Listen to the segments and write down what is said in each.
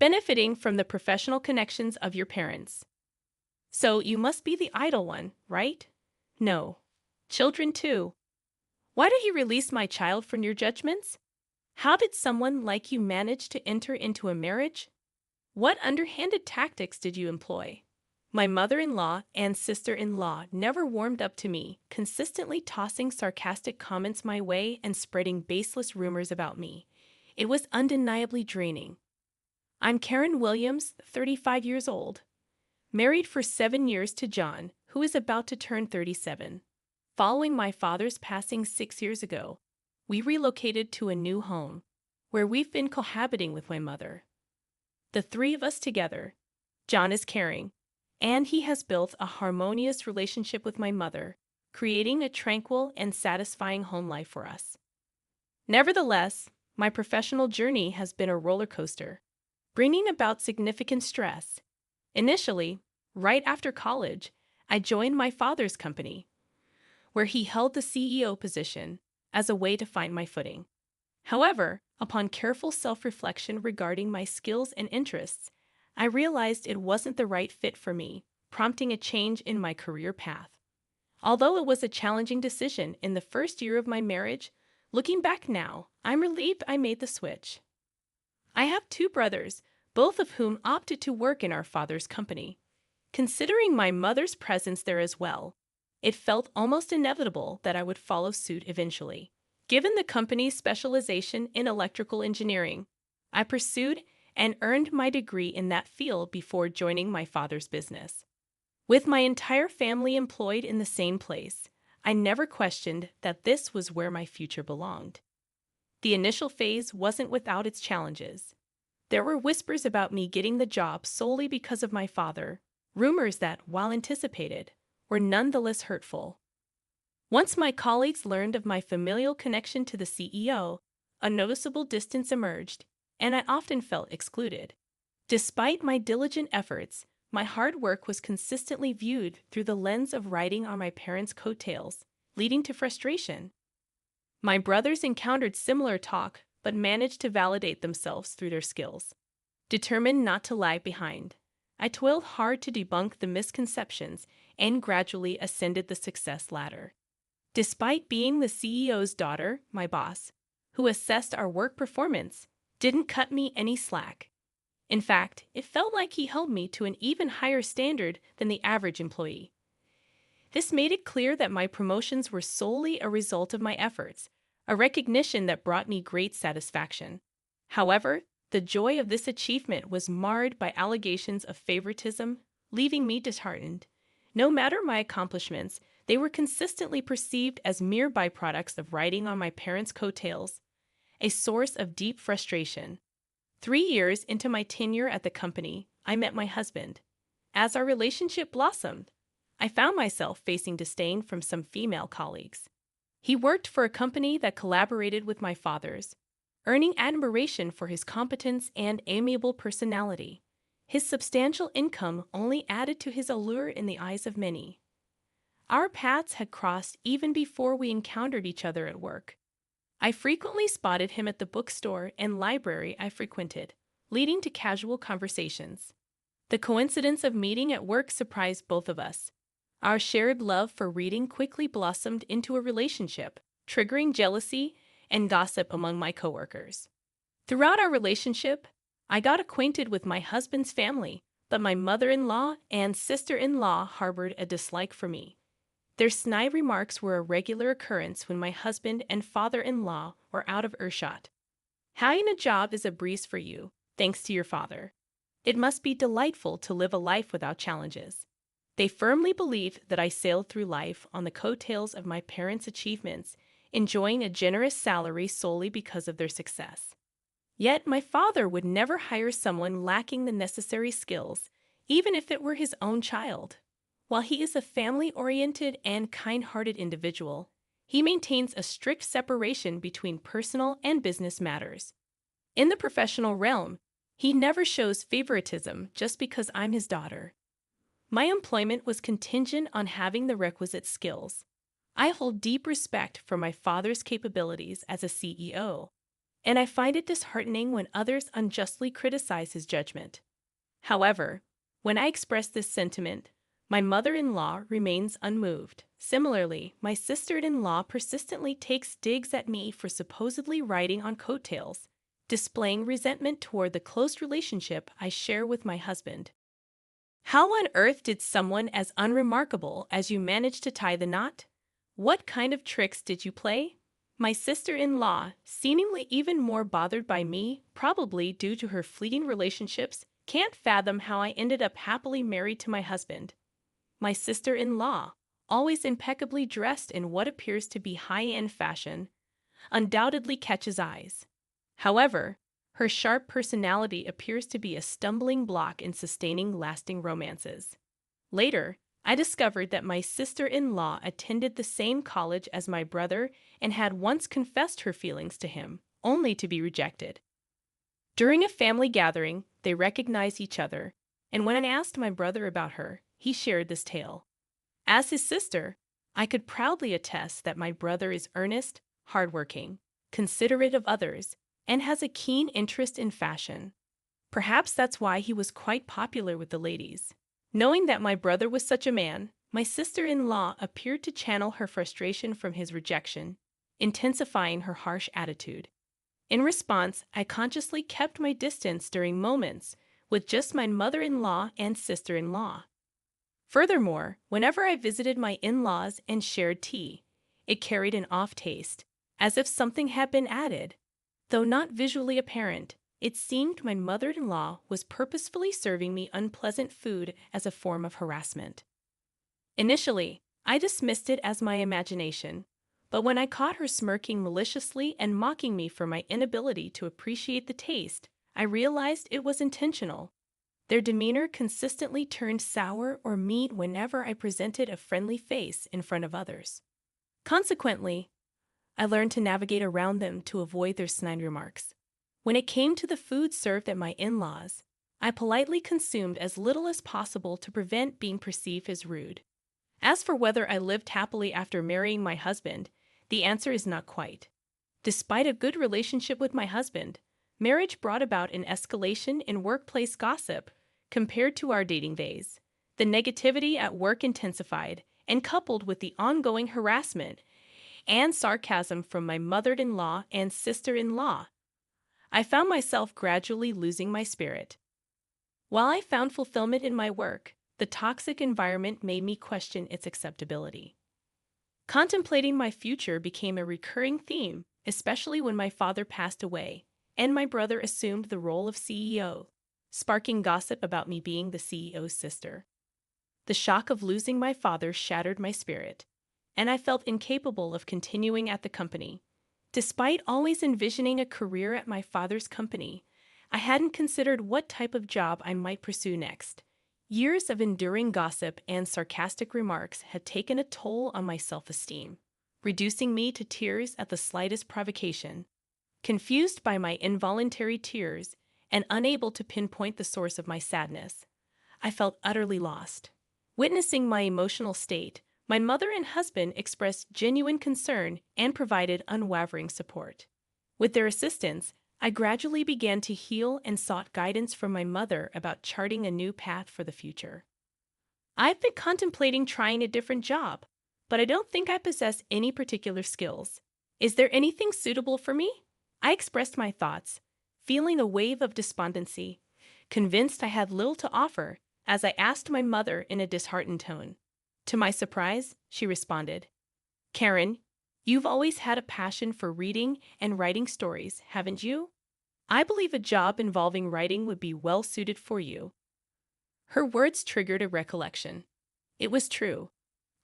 benefiting from the professional connections of your parents. So you must be the idle one, right? No. Children too. Why did he release my child from your judgments? How did someone like you manage to enter into a marriage? What underhanded tactics did you employ? My mother-in-law and sister-in-law never warmed up to me, consistently tossing sarcastic comments my way and spreading baseless rumors about me. It was undeniably draining. I'm Karen Williams, 35 years old, married for 7 years to John, who is about to turn 37. Following my father's passing 6 years ago, we relocated to a new home, where we've been cohabiting with my mother. The three of us together. John is caring, and he has built a harmonious relationship with my mother, creating a tranquil and satisfying home life for us. Nevertheless, my professional journey has been a roller coaster, bringing about significant stress. Initially, right after college, I joined my father's company, where he held the CEO position, as a way to find my footing. However, upon careful self-reflection regarding my skills and interests, I realized it wasn't the right fit for me, prompting a change in my career path. Although it was a challenging decision in the first year of my marriage, looking back now, I'm relieved I made the switch. I have 2 brothers, both of whom opted to work in our father's company. Considering my mother's presence there as well, it felt almost inevitable that I would follow suit eventually. Given the company's specialization in electrical engineering, I pursued and earned my degree in that field before joining my father's business. With my entire family employed in the same place, I never questioned that this was where my future belonged. The initial phase wasn't without its challenges. There were whispers about me getting the job solely because of my father, rumors that, while anticipated, were nonetheless hurtful. Once my colleagues learned of my familial connection to the CEO, a noticeable distance emerged, and I often felt excluded. Despite my diligent efforts, my hard work was consistently viewed through the lens of riding on my parents' coattails, leading to frustration. My brothers encountered similar talk, but managed to validate themselves through their skills. Determined not to lag behind, I toiled hard to debunk the misconceptions and gradually ascended the success ladder. Despite being the CEO's daughter, my boss, who assessed our work performance, didn't cut me any slack. In fact, it felt like he held me to an even higher standard than the average employee. This made it clear that my promotions were solely a result of my efforts, a recognition that brought me great satisfaction. However, the joy of this achievement was marred by allegations of favoritism, leaving me disheartened. No matter my accomplishments, they were consistently perceived as mere byproducts of riding on my parents' coattails, a source of deep frustration. 3 years into my tenure at the company, I met my husband. As our relationship blossomed, I found myself facing disdain from some female colleagues. He worked for a company that collaborated with my father's, earning admiration for his competence and amiable personality. His substantial income only added to his allure in the eyes of many. Our paths had crossed even before we encountered each other at work. I frequently spotted him at the bookstore and library I frequented, leading to casual conversations. The coincidence of meeting at work surprised both of us. Our shared love for reading quickly blossomed into a relationship, triggering jealousy and gossip among my coworkers. Throughout our relationship, I got acquainted with my husband's family, but my mother-in-law and sister-in-law harbored a dislike for me. Their snide remarks were a regular occurrence when my husband and father-in-law were out of earshot. Having a job is a breeze for you, thanks to your father. It must be delightful to live a life without challenges. They firmly believed that I sailed through life on the coattails of my parents' achievements, enjoying a generous salary solely because of their success. Yet my father would never hire someone lacking the necessary skills, even if it were his own child. While he is a family-oriented and kind-hearted individual, he maintains a strict separation between personal and business matters. In the professional realm, he never shows favoritism just because I'm his daughter. My employment was contingent on having the requisite skills. I hold deep respect for my father's capabilities as a CEO, and I find it disheartening when others unjustly criticize his judgment. However, when I express this sentiment, my mother-in-law remains unmoved. Similarly, my sister-in-law persistently takes digs at me for supposedly riding on coattails, displaying resentment toward the close relationship I share with my husband. How on earth did someone as unremarkable as you manage to tie the knot? What kind of tricks did you play? My sister-in-law, seemingly even more bothered by me, probably due to her fleeting relationships, can't fathom how I ended up happily married to my husband. My sister-in-law, always impeccably dressed in what appears to be high-end fashion, undoubtedly catches eyes. However, her sharp personality appears to be a stumbling block in sustaining lasting romances. Later, I discovered that my sister-in-law attended the same college as my brother and had once confessed her feelings to him, only to be rejected. During a family gathering, they recognized each other, and when I asked my brother about her, he shared this tale. As his sister, I could proudly attest that my brother is earnest, hardworking, considerate of others, and has a keen interest in fashion. Perhaps that's why he was quite popular with the ladies. Knowing that my brother was such a man, my sister-in-law appeared to channel her frustration from his rejection, intensifying her harsh attitude. In response, I consciously kept my distance during moments with just my mother-in-law and sister-in-law. Furthermore, whenever I visited my in-laws and shared tea, it carried an off taste, as if something had been added. Though not visually apparent, it seemed my mother-in-law was purposefully serving me unpleasant food as a form of harassment. Initially, I dismissed it as my imagination, but when I caught her smirking maliciously and mocking me for my inability to appreciate the taste, I realized it was intentional. Their demeanor consistently turned sour or mean whenever I presented a friendly face in front of others. Consequently, I learned to navigate around them to avoid their snide remarks. When it came to the food served at my in-laws, I politely consumed as little as possible to prevent being perceived as rude. As for whether I lived happily after marrying my husband, the answer is not quite. Despite a good relationship with my husband, marriage brought about an escalation in workplace gossip compared to our dating days. The negativity at work intensified, and coupled with the ongoing harassment and sarcasm from my mother-in-law and sister-in-law, I found myself gradually losing my spirit. While I found fulfillment in my work, the toxic environment made me question its acceptability. Contemplating my future became a recurring theme, especially when my father passed away, and my brother assumed the role of CEO, sparking gossip about me being the CEO's sister. The shock of losing my father shattered my spirit, and I felt incapable of continuing at the company. Despite always envisioning a career at my father's company, I hadn't considered what type of job I might pursue next. Years of enduring gossip and sarcastic remarks had taken a toll on my self-esteem, reducing me to tears at the slightest provocation. Confused by my involuntary tears and unable to pinpoint the source of my sadness, I felt utterly lost. Witnessing my emotional state, my mother and husband expressed genuine concern and provided unwavering support. With their assistance, I gradually began to heal and sought guidance from my mother about charting a new path for the future. I've been contemplating trying a different job, but I don't think I possess any particular skills. Is there anything suitable for me? I expressed my thoughts, feeling a wave of despondency, convinced I had little to offer, as I asked my mother in a disheartened tone. To my surprise, she responded, "Karen, you've always had a passion for reading and writing stories, haven't you? I believe a job involving writing would be well suited for you." Her words triggered a recollection. It was true.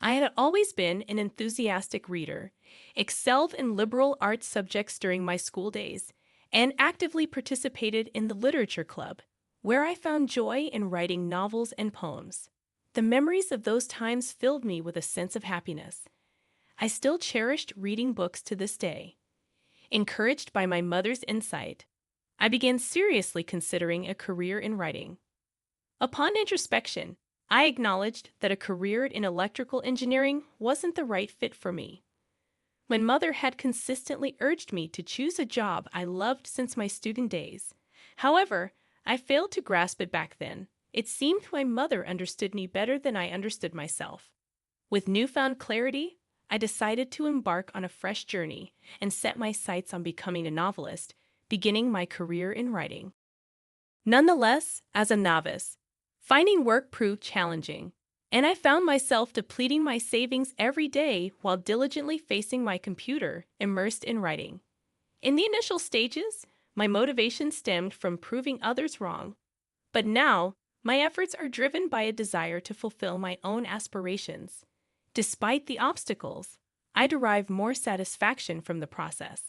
I had always been an enthusiastic reader, excelled in liberal arts subjects during my school days, and actively participated in the literature club, where I found joy in writing novels and poems. The memories of those times filled me with a sense of happiness. I still cherished reading books to this day. Encouraged by my mother's insight, I began seriously considering a career in writing. Upon introspection, I acknowledged that a career in electrical engineering wasn't the right fit for me. My mother had consistently urged me to choose a job I loved since my student days. However, I failed to grasp it back then. It seemed my mother understood me better than I understood myself. With newfound clarity, I decided to embark on a fresh journey and set my sights on becoming a novelist, beginning my career in writing. Nonetheless, as a novice, finding work proved challenging, and I found myself depleting my savings every day while diligently facing my computer, immersed in writing. In the initial stages, my motivation stemmed from proving others wrong, but now my efforts are driven by a desire to fulfill my own aspirations. Despite the obstacles, I derive more satisfaction from the process.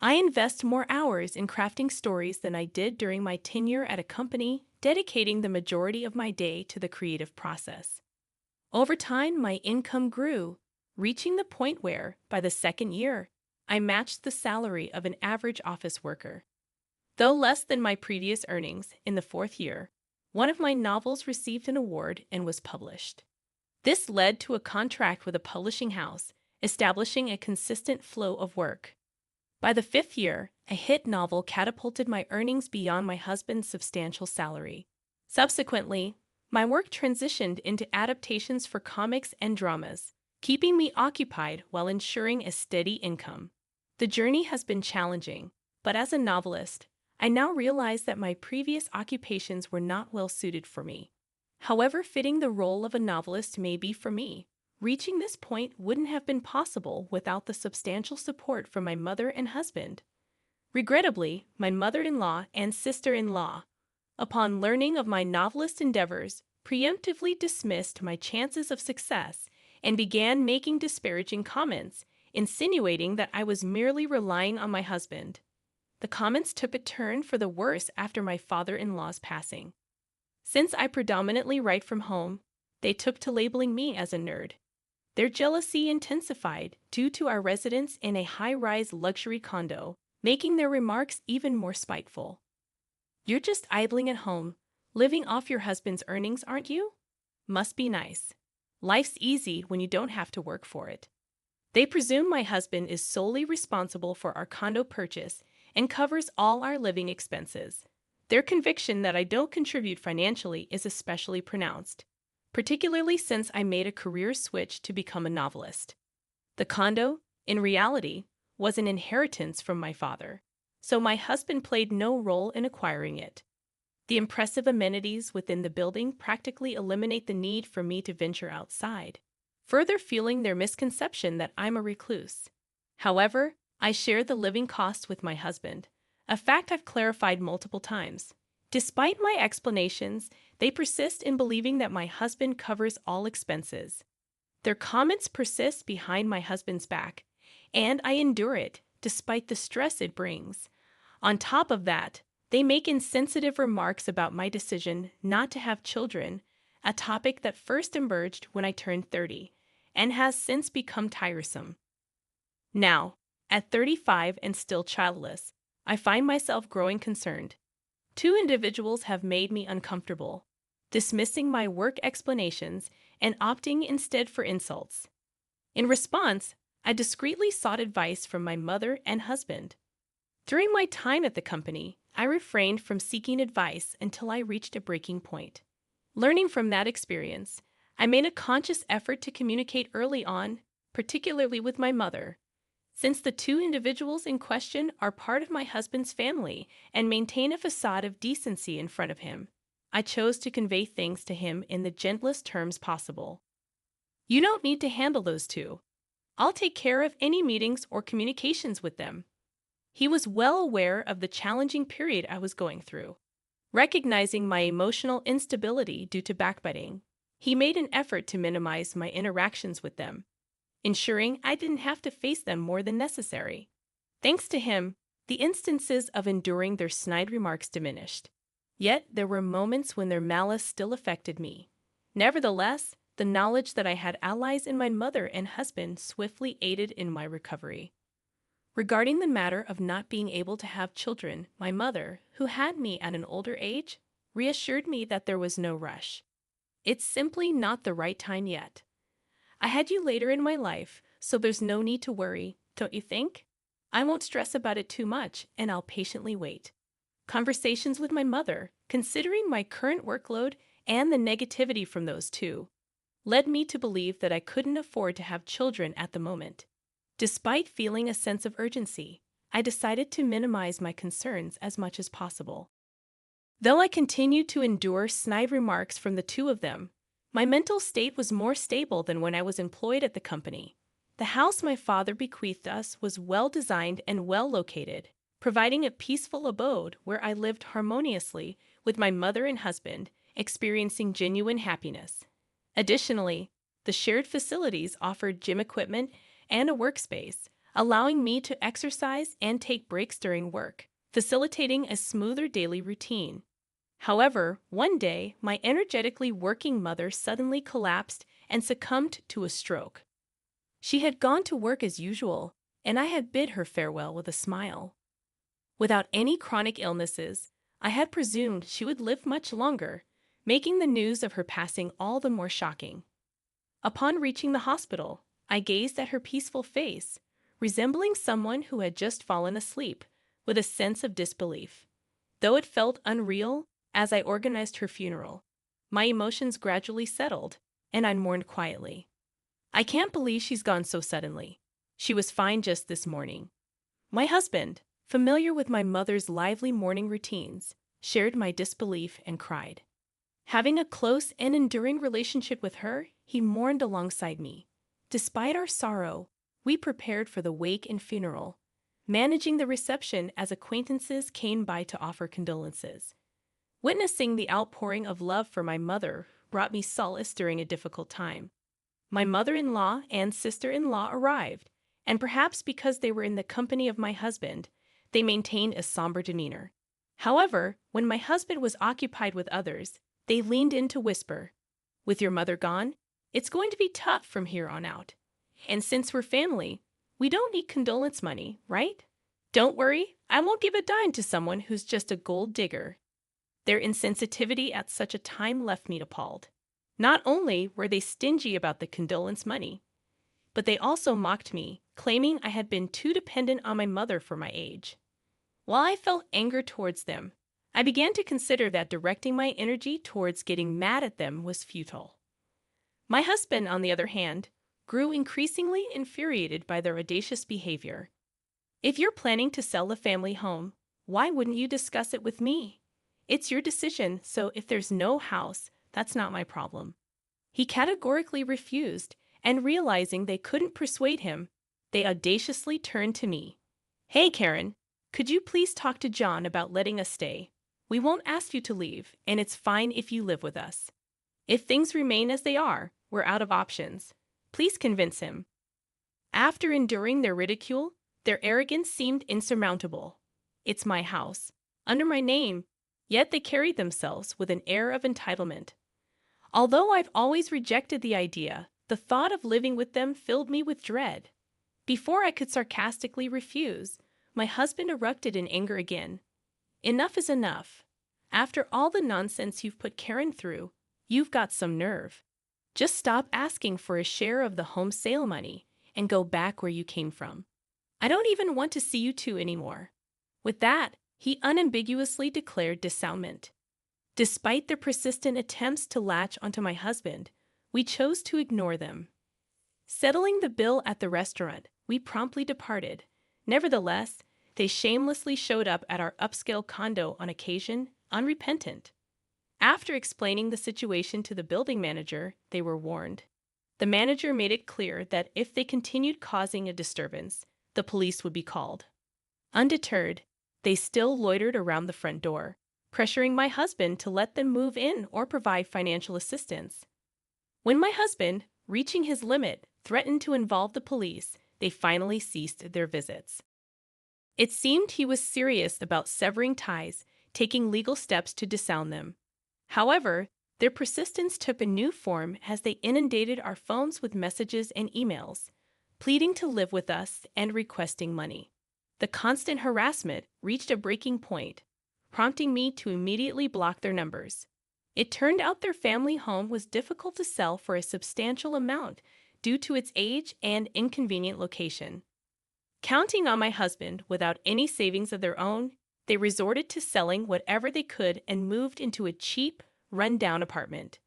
I invest more hours in crafting stories than I did during my tenure at a company, dedicating the majority of my day to the creative process. Over time, my income grew, reaching the point where, by the second year, I matched the salary of an average office worker. Though less than my previous earnings in the fourth year, one of my novels received an award and was published. This led to a contract with a publishing house, establishing a consistent flow of work. By the fifth year, a hit novel catapulted my earnings beyond my husband's substantial salary. Subsequently, my work transitioned into adaptations for comics and dramas, keeping me occupied while ensuring a steady income. The journey has been challenging, but as a novelist, I now realize that my previous occupations were not well suited for me. However fitting the role of a novelist may be for me, reaching this point wouldn't have been possible without the substantial support from my mother and husband. Regrettably, my mother-in-law and sister-in-law, upon learning of my novelist endeavors, preemptively dismissed my chances of success and began making disparaging comments, insinuating that I was merely relying on my husband. The comments took a turn for the worse after my father-in-law's passing. Since I predominantly write from home, they took to labeling me as a nerd. Their jealousy intensified due to our residence in a high-rise luxury condo, making their remarks even more spiteful. "You're just idling at home, living off your husband's earnings, aren't you? Must be nice. Life's easy when you don't have to work for it." They presume my husband is solely responsible for our condo purchase and covers all our living expenses. Their conviction that I don't contribute financially is especially pronounced, particularly since I made a career switch to become a novelist. The condo, in reality, was an inheritance from my father, so my husband played no role in acquiring it. The impressive amenities within the building practically eliminate the need for me to venture outside, further fueling their misconception that I'm a recluse. However, I share the living costs with my husband, a fact I've clarified multiple times. Despite my explanations, they persist in believing that my husband covers all expenses. Their comments persist behind my husband's back, and I endure it despite the stress it brings. On top of that, they make insensitive remarks about my decision not to have children, a topic that first emerged when I turned 30 and has since become tiresome. Now, at 35 and still childless, I find myself growing concerned. Two individuals have made me uncomfortable, dismissing my work explanations and opting instead for insults. In response, I discreetly sought advice from my mother and husband. During my time at the company, I refrained from seeking advice until I reached a breaking point. Learning from that experience, I made a conscious effort to communicate early on, particularly with my mother. Since the two individuals in question are part of my husband's family and maintain a facade of decency in front of him, I chose to convey things to him in the gentlest terms possible. "You don't need to handle those two. I'll take care of any meetings or communications with them." He was well aware of the challenging period I was going through. Recognizing my emotional instability due to backbiting, he made an effort to minimize my interactions with them, ensuring I didn't have to face them more than necessary. Thanks to him, the instances of enduring their snide remarks diminished. Yet there were moments when their malice still affected me. Nevertheless, the knowledge that I had allies in my mother and husband swiftly aided in my recovery. Regarding the matter of not being able to have children, my mother, who had me at an older age, reassured me that there was no rush. "It's simply not the right time yet. I had you later in my life, so there's no need to worry, don't you think? I won't stress about it too much, and I'll patiently wait. Conversations with my mother, considering my current workload and the negativity from those two, led me to believe that I couldn't afford to have children at the moment. Despite feeling a sense of urgency, I decided to minimize my concerns as much as possible. Though I continued to endure snide remarks from the two of them, my mental state was more stable than when I was employed at the company. The house my father bequeathed us was well designed and well located, providing a peaceful abode where I lived harmoniously with my mother and husband, experiencing genuine happiness. Additionally, the shared facilities offered gym equipment and a workspace, allowing me to exercise and take breaks during work, facilitating a smoother daily routine. However, one day, my energetically working mother suddenly collapsed and succumbed to a stroke. She had gone to work as usual, and I had bid her farewell with a smile. Without any chronic illnesses, I had presumed she would live much longer, making the news of her passing all the more shocking. Upon reaching the hospital, I gazed at her peaceful face, resembling someone who had just fallen asleep, with a sense of disbelief. Though it felt unreal as I organized her funeral, my emotions gradually settled, and I mourned quietly. I can't believe she's gone so suddenly. She was fine just this morning. My husband, familiar with my mother's lively morning routines, shared my disbelief and cried. Having a close and enduring relationship with her, he mourned alongside me. Despite our sorrow, we prepared for the wake and funeral, managing the reception as acquaintances came by to offer condolences. Witnessing the outpouring of love for my mother brought me solace during a difficult time. My mother-in-law and sister-in-law arrived, and perhaps because they were in the company of my husband, they maintained a somber demeanor. However, when my husband was occupied with others, they leaned in to whisper, "With your mother gone, it's going to be tough from here on out. And since we're family, we don't need condolence money, right? Don't worry, I won't give a dime to someone who's just a gold digger." Their insensitivity at such a time left me appalled. Not only were they stingy about the condolence money, but they also mocked me, claiming I had been too dependent on my mother for my age. While I felt anger towards them, I began to consider that directing my energy towards getting mad at them was futile. My husband, on the other hand, grew increasingly infuriated by their audacious behavior. "If you're planning to sell the family home, why wouldn't you discuss it with me? It's your decision, so if there's no house, that's not my problem." He categorically refused, and realizing they couldn't persuade him, they audaciously turned to me. "Hey, Karen, could you please talk to John about letting us stay? We won't ask you to leave, and it's fine if you live with us. If things remain as they are, we're out of options. Please convince him." After enduring their ridicule, their arrogance seemed insurmountable. It's my house, under my name, yet they carried themselves with an air of entitlement. Although I've always rejected the idea, the thought of living with them filled me with dread. Before I could sarcastically refuse, my husband erupted in anger again. "Enough is enough. After all the nonsense you've put Karen through, you've got some nerve. Just stop asking for a share of the home sale money and go back where you came from. I don't even want to see you two anymore." With that, he unambiguously declared dissownment. Despite their persistent attempts to latch onto my husband, we chose to ignore them. Settling the bill at the restaurant, we promptly departed. Nevertheless, they shamelessly showed up at our upscale condo on occasion, unrepentant. After explaining the situation to the building manager, they were warned. The manager made it clear that if they continued causing a disturbance, the police would be called. Undeterred, they still loitered around the front door, pressuring my husband to let them move in or provide financial assistance. When my husband, reaching his limit, threatened to involve the police, they finally ceased their visits. It seemed he was serious about severing ties, taking legal steps to disown them. However, their persistence took a new form as they inundated our phones with messages and emails, pleading to live with us and requesting money. The constant harassment reached a breaking point, prompting me to immediately block their numbers. It turned out their family home was difficult to sell for a substantial amount due to its age and inconvenient location. Counting on my husband without any savings of their own, they resorted to selling whatever they could and moved into a cheap, run-down apartment.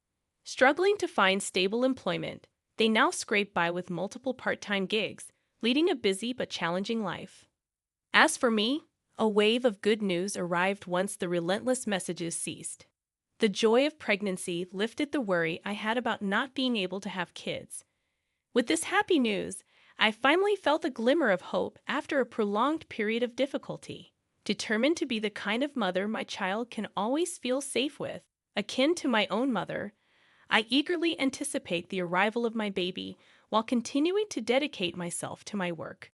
Struggling to find stable employment, they now scrape by with multiple part-time gigs, leading a busy but challenging life. As for me, a wave of good news arrived once the relentless messages ceased. The joy of pregnancy lifted the worry I had about not being able to have kids. With this happy news, I finally felt a glimmer of hope after a prolonged period of difficulty. Determined to be the kind of mother my child can always feel safe with, akin to my own mother, I eagerly anticipate the arrival of my baby while continuing to dedicate myself to my work.